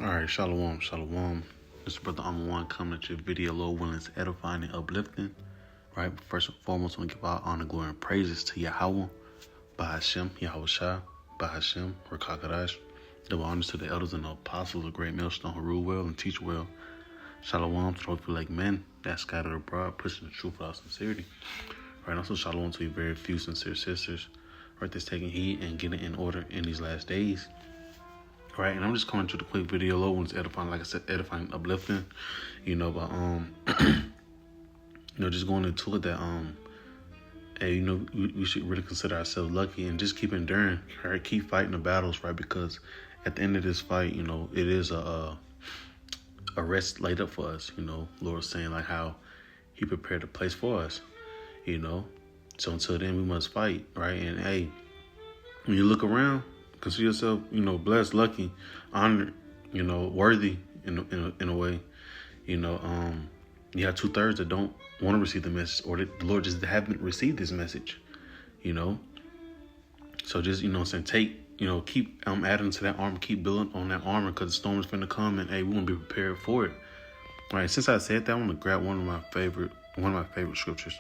Alright, shalom, shalom. This is Brother One coming at your video, Lord willing, is edifying and uplifting. Right, but first and foremost, I want to give our honor, glory, and praises to Yahweh, Bahashem, Yahweh Shah, Bahashem, Rakakadash. Double honors to the elders and the apostles of Great Millstone who rule well and teach well. Shalom to those who like men that scattered abroad, pushing the truth without sincerity. Right, also shalom to your very few sincere sisters, right, that's taking heed and getting in order in these last days. Right, and I'm just coming to the quick video. Low one's edifying, like I said, edifying, uplifting, but just going into it that hey, we should really consider ourselves lucky and just keep enduring, right? Keep fighting the battles, right? Because at the end of this fight, it is a rest laid up for us. Lord saying like how He prepared a place for us. So until then we must fight, right? And hey, when you look around, consider yourself, blessed, lucky, honored, worthy in a way. You have 2/3 that don't want to receive the message, or the Lord just haven't received this message. So just keep adding to that armor, keep building on that armor, because the storm is finna come, and hey, we want to be prepared for it. All right. Since I said that, I want to grab one of my favorite scriptures.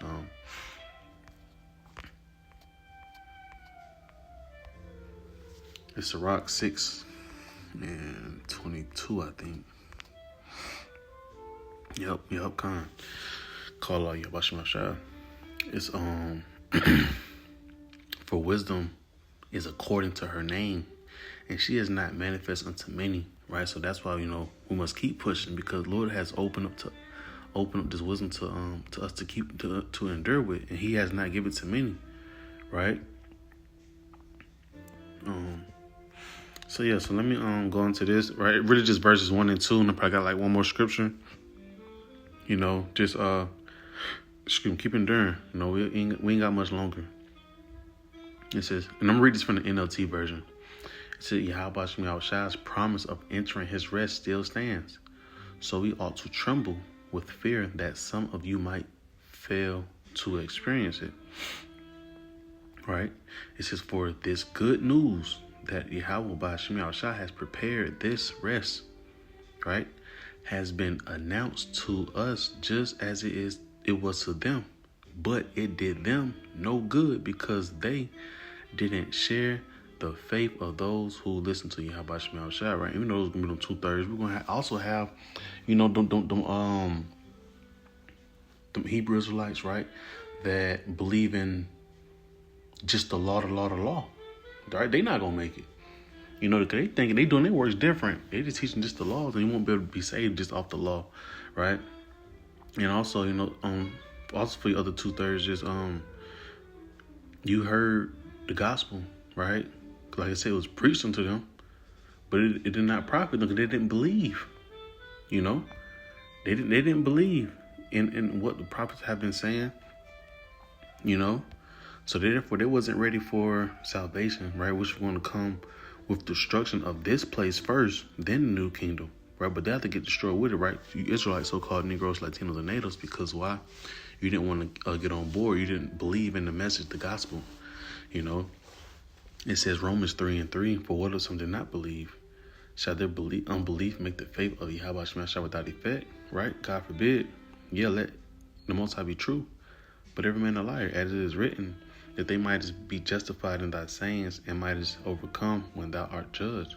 It's Sirach 6:22, I think. Yep, kind. Call out Yabashim Ashah. It's for wisdom is according to her name, and she is not manifest unto many. Right, so that's why we must keep pushing, because Lord has opened up this wisdom to us to keep to endure with, and He has not given it to many. Right. So let me go into this, right? Really just verses 1 and 2, and I probably got like one more scripture. Just keep enduring. We ain't got much longer. It says, and I'm gonna read this from the NLT version. It says, Yahweh Shah's promise of entering His rest still stands. So we ought to tremble with fear that some of you might fail to experience it. Right? It says, for this good news that Yahweh Ba'Shem Shah has prepared this rest, right, has been announced to us just as it was to them. But it did them no good, because they didn't share the faith of those who listen to Yahweh Ba'Shem Shah, right? Even though those gonna be them 2/3, we're gonna also have, them Hebrew Israelites, right, that believe in just the law. Right? They not gonna make it. Because they thinking they doing their works different. They just teaching just the laws, and you won't be able to be saved just off the law, right? And also, also for the other 2/3, just you heard the gospel, right? Like I said, it was preached unto them, but it did not profit them, because they didn't believe. They didn't believe in what the prophets have been saying. So therefore they wasn't ready for salvation, right? Which was going to come with destruction of this place first, then the new kingdom, right? But they have to get destroyed with it, right? You Israelites, so-called Negroes, Latinos, and natives, because why? You didn't want to get on board. You didn't believe in the message, the gospel. It says Romans 3:3, for what if some did not believe? Shall their unbelief make the faith of Yahweh Shah without effect, right? God forbid. Yeah, let the Most High be true, but every man a liar, as it is written, that they might be justified in thy sayings and might overcome when thou art judged.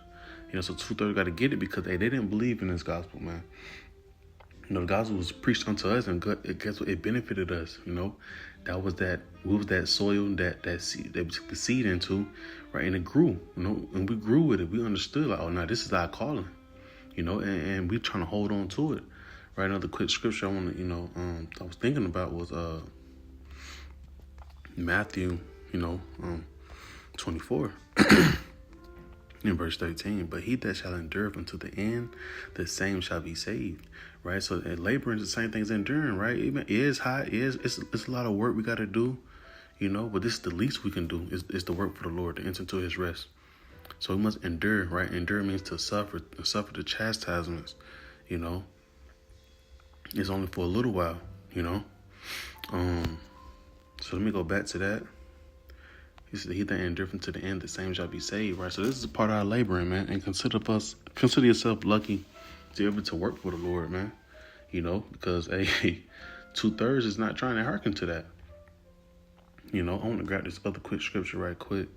So 2/3 got to get it, because they didn't believe in this gospel, man. The gospel was preached unto us, and guess what? It benefited us. We was that soil, that seed that we took the seed into, right? And it grew, and we grew with it. We understood, like, oh, now this is our calling, and we trying to hold on to it, right? Another quick scripture I want to, I was thinking about was Matthew, 24, in verse 13. But he that shall endure unto the end, the same shall be saved. Right? So laboring is the same thing as enduring, right? It is hot. It's a lot of work we got to do, but this is the least we can do is to work for the Lord, to enter into His rest. So we must endure, right? Endure means to suffer the chastisements, It's only for a little while, So let me go back to that. He said, he that indifferent to the end, the same shall be saved, right? So this is a part of our laboring, man. And consider yourself lucky to be able to work for the Lord, man. Because 2/3 is not trying to hearken to that. I want to grab this other quick scripture right quick.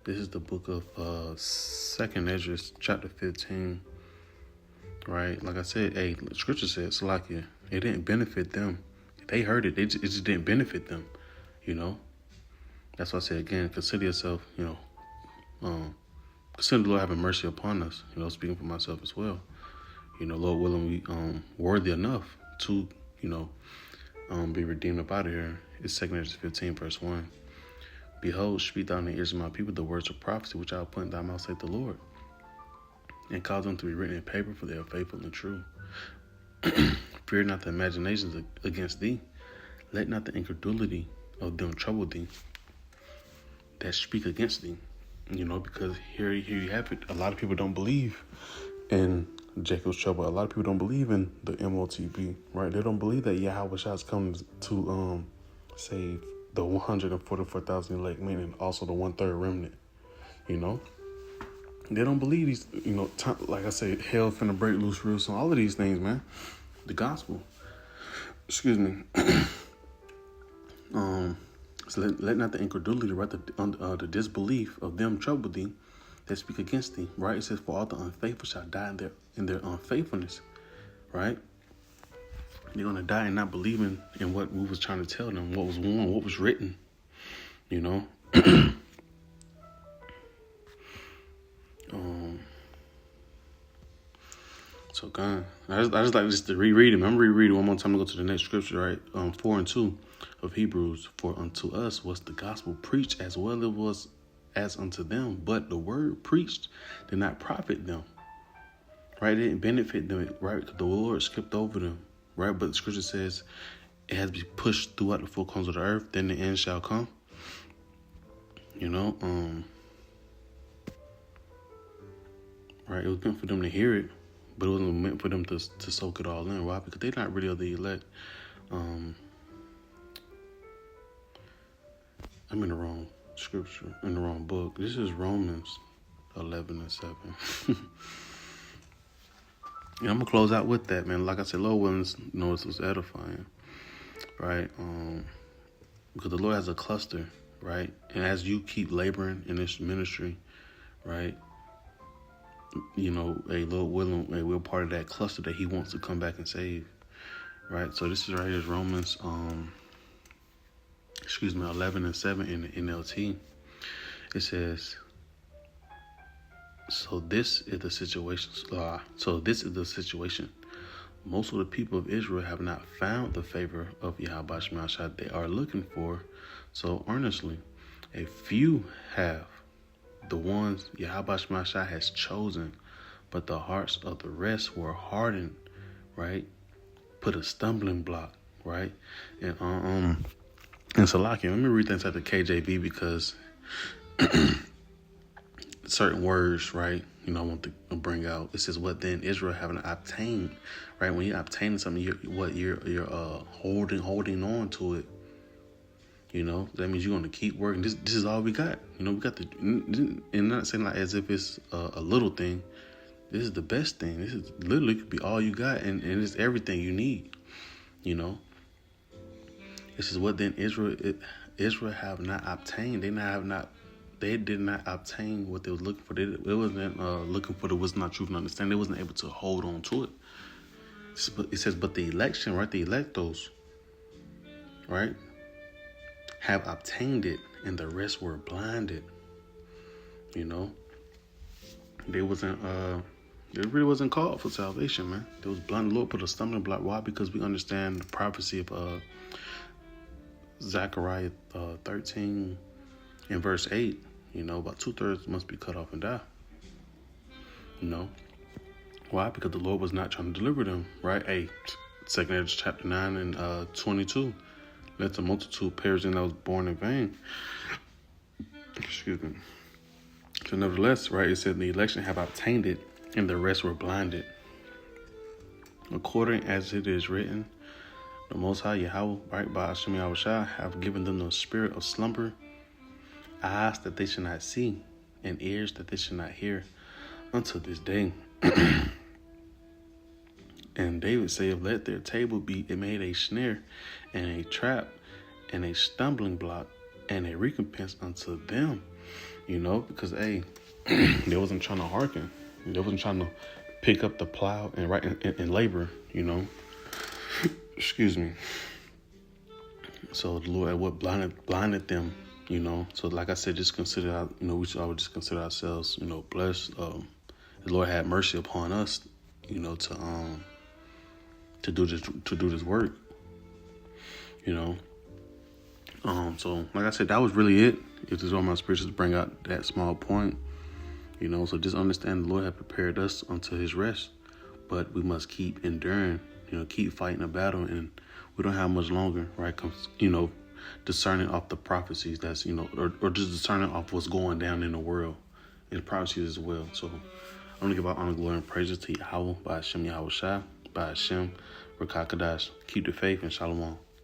This is the book of 2nd Ezra, chapter 15. Right? Like I said, the scripture said, Salakia, it didn't benefit them. They heard it. It just didn't benefit them. That's why I say again, consider yourself, consider the Lord having mercy upon us, speaking for myself as well. Lord willing, we worthy enough to, be redeemed up out of here. It's 2nd Ezra 15, verse 1. Behold, speak thou in the ears of my people the words of prophecy, which I will put in thy mouth, saith the Lord, and cause them to be written in paper, for they are faithful and true. Fear not the imaginations against thee. Let not the incredulity of them trouble thee that speak against thee. Because here you have it. A lot of people don't believe in Jacob's trouble. A lot of people don't believe in the MOTB, right? They don't believe that Yahweh is coming to save the 144,000 elect, meaning also the 1/3 remnant. They don't believe these, like I say, hell finna break loose real soon. All of these things, man. The gospel. Excuse me. So let not the incredulity, right, the disbelief of them trouble thee that speak against thee, right? It says, for all the unfaithful shall die in their unfaithfulness, right? They're going to die and not believing in what we was trying to tell them, what was warned, what was written, So God, I just like just to reread it. I'm gonna reread it one more time to go to the next scripture, right? 4:2 of Hebrews. For unto us was the gospel preached as well it was as unto them, but the word preached did not profit them. Right? It didn't benefit them, right? The Lord skipped over them, right? But the scripture says it has to be pushed throughout the four corners of the earth, then the end shall come. Right? It was meant for them to hear it, but it wasn't meant for them to soak it all in. Why? Because they're not really of the elect. I'm in the wrong scripture, in the wrong book. This is Romans 11:7. And I'm going to close out with that, man. Like I said, Lord willing, it was edifying, right? Because the Lord has a cluster, right? And as you keep laboring in this ministry, right, Lord willing, we're part of that cluster that he wants to come back and save, right? So this is right here, Romans, 11:7 in the NLT. It says, So this is the situation. Most of the people of Israel have not found the favor of Yahweh Shemashah they are looking for so earnestly. A few have, the ones Yahweh Shemashah has chosen, but the hearts of the rest were hardened, right? Put a stumbling block, right? And Salakia, let me read that inside the KJV because certain words, right? I want to bring out. It says, "What then Israel having obtained?" Right? When you're obtaining something, you're holding on to it. That means you're going to keep working. This is all we got. We got and not saying like as if it's a little thing. This is the best thing. This is literally could be all you got, and it's everything you need. It says, "What then Israel have not obtained?" They did not obtain what they was looking for. It wasn't looking for the wisdom, not truth, and understanding. They wasn't able to hold on to it. It says, but the election, right? The electos, right, have obtained it, and the rest were blinded. They wasn't. It really wasn't called for salvation, man. They was blind. The Lord put a stumbling block. Why? Because we understand the prophecy of Zechariah 13 in verse 8. About 2/3 must be cut off and die. Why? Because the Lord was not trying to deliver them, right? 2nd Ezra chapter 9 and 22. Let the multitude perish and that was born in vain. Excuse me. So nevertheless, right, it said the election have obtained it and the rest were blinded. According as it is written, The Most High Yahweh, right, by Hashem Yahweh Shai, have given them the spirit of slumber, eyes that they should not see, and ears that they should not hear, until this day. And David said, let their table be made a snare, and a trap, and a stumbling block, and a recompense unto them. Because, they wasn't trying to hearken. They wasn't trying to pick up the plow and labor, Excuse me. So the Lord, what blinded them, So like I said, just consider, we should always just consider ourselves, blessed. The Lord had mercy upon us, to do this work, So like I said, that was really it. It was on my spirit to bring out that small point, So just understand the Lord had prepared us unto His rest, but we must keep enduring. Keep fighting the battle, and we don't have much longer, right? Discerning off the prophecies that's, or just discerning off what's going down in the world, and prophecies as well. So I'm going to give our honor, glory, and praises to Yahweh, by Hashem Yahweh Shai, by Hashem Rakakadash. Keep the faith, and Shalom.